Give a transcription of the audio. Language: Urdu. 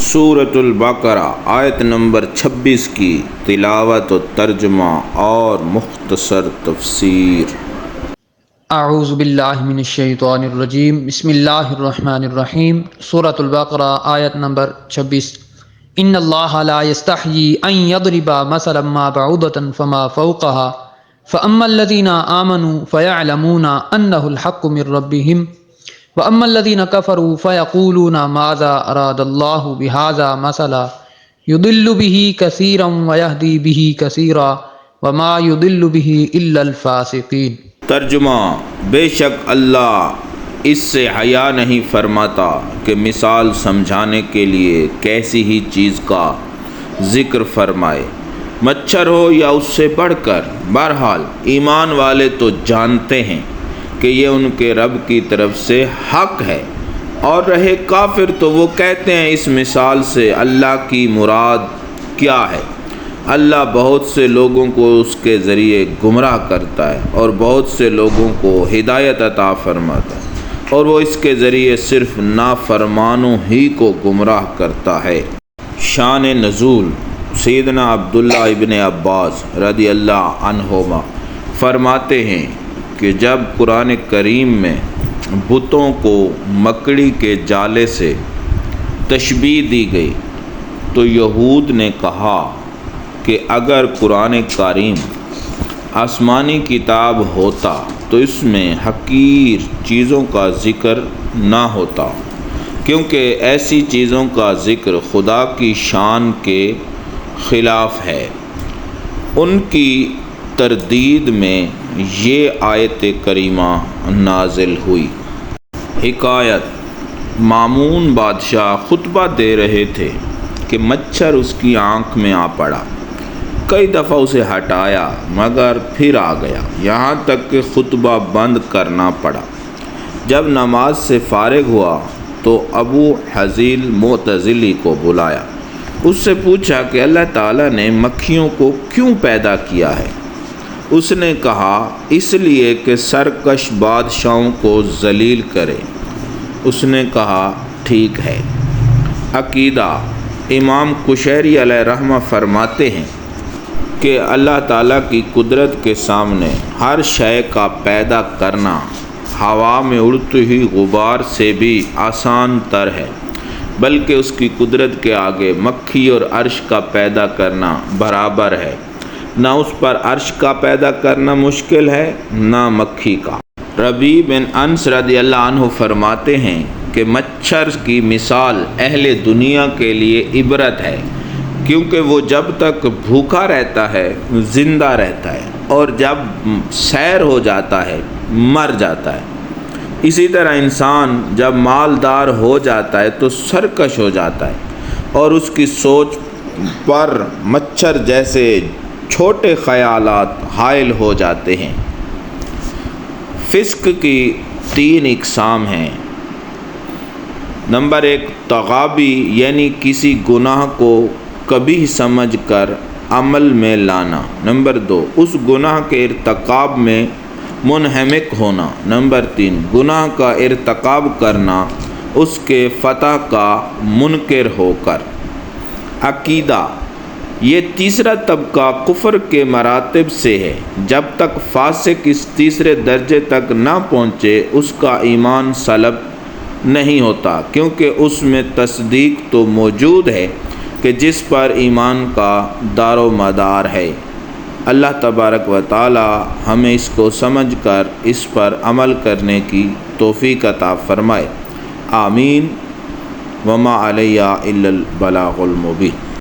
سورۃ البقرہ آیت نمبر 26 کی تلاوت و ترجمہ اور مختصر تفسیر۔ اعوذ باللہ من الشیطان الرجیم، بسم اللہ الرحمن الرحیم۔ سورۃ البقرہ آیت نمبر 26۔ ان اللہ لا یستحیی ان یضرب مثلا ما بعوضۃ فما فوقها فاما الذین آمنوا فیعلمون انہ الحق من ربہم وَأَمَّا الَّذِينَ كَفَرُوا فَيَقُولُونَ مَاذَا أَرَادَ اللَّهُ بِهَذَا مَثَلًا يُضِلُّ بِهِ كَثِيرًا وَيَهْدِي بِهِ كَثِيرًا وَمَا يُضِلُّ بِهِ إِلَّا الْفَاسِقِينَ۔ ترجمہ: بے شک اللہ اس سے حیا نہیں فرماتا کہ مثال سمجھانے کے لیے کیسی ہی چیز کا ذکر فرمائے، مچھر ہو یا اس سے بڑھ کر۔ بہرحال ایمان والے تو جانتے ہیں کہ یہ ان کے رب کی طرف سے حق ہے، اور رہے کافر تو وہ کہتے ہیں اس مثال سے اللہ کی مراد کیا ہے۔ اللہ بہت سے لوگوں کو اس کے ذریعے گمراہ کرتا ہے اور بہت سے لوگوں کو ہدایت عطا فرماتا ہے، اور وہ اس کے ذریعے صرف نافرمانوں ہی کو گمراہ کرتا ہے۔ شان نزول: سیدنا عبداللہ ابن عباس رضی اللہ عنہما فرماتے ہیں کہ جب قرآن کریم میں بتوں کو مکڑی کے جالے سے تشبیہ دی گئی تو یہود نے کہا کہ اگر قرآن کریم آسمانی کتاب ہوتا تو اس میں حقیر چیزوں کا ذکر نہ ہوتا، کیونکہ ایسی چیزوں کا ذکر خدا کی شان کے خلاف ہے۔ ان کی تردید میں یہ آیت کریمہ نازل ہوئی۔ حکایت: مامون بادشاہ خطبہ دے رہے تھے کہ مچھر اس کی آنکھ میں آ پڑا۔ کئی دفعہ اسے ہٹایا مگر پھر آ گیا، یہاں تک کہ خطبہ بند کرنا پڑا۔ جب نماز سے فارغ ہوا تو ابو حزیل معتزلی کو بلایا، اس سے پوچھا کہ اللہ تعالیٰ نے مکھیوں کو کیوں پیدا کیا ہے؟ اس نے کہا اس لیے کہ سرکش بادشاہوں کو ذلیل کرے۔ اس نے کہا ٹھیک ہے۔ عقیدہ: امام قشیری علیہ رحمہ فرماتے ہیں کہ اللہ تعالیٰ کی قدرت کے سامنے ہر شے کا پیدا کرنا ہوا میں اڑتے ہوئی غبار سے بھی آسان تر ہے، بلکہ اس کی قدرت کے آگے مکھی اور عرش کا پیدا کرنا برابر ہے۔ نہ اس پر عرش کا پیدا کرنا مشکل ہے نہ مکھی کا۔ ربیع بن انس رضی اللہ عنہ فرماتے ہیں کہ مچھر کی مثال اہل دنیا کے لیے عبرت ہے، کیونکہ وہ جب تک بھوکا رہتا ہے زندہ رہتا ہے، اور جب سیر ہو جاتا ہے مر جاتا ہے۔ اسی طرح انسان جب مالدار ہو جاتا ہے تو سرکش ہو جاتا ہے، اور اس کی سوچ پر مچھر جیسے چھوٹے خیالات حائل ہو جاتے ہیں۔ فسق کی 3 اقسام ہیں۔ نمبر 1، تغابی، یعنی کسی گناہ کو کبھی سمجھ کر عمل میں لانا۔ نمبر 2، اس گناہ کے ارتکاب میں منہمک ہونا۔ نمبر 3، گناہ کا ارتکاب کرنا اس کے فتح کا منکر ہو کر۔ عقیدہ: یہ تیسرا طبقہ کفر کے مراتب سے ہے۔ جب تک فاسق اس تیسرے درجے تک نہ پہنچے اس کا ایمان سلب نہیں ہوتا، کیونکہ اس میں تصدیق تو موجود ہے کہ جس پر ایمان کا دار و مدار ہے۔ اللہ تبارک و تعالی ہمیں اس کو سمجھ کر اس پر عمل کرنے کی توفیق عطا فرمائے۔ آمین۔ وما علیہ الا البلاغ المبین۔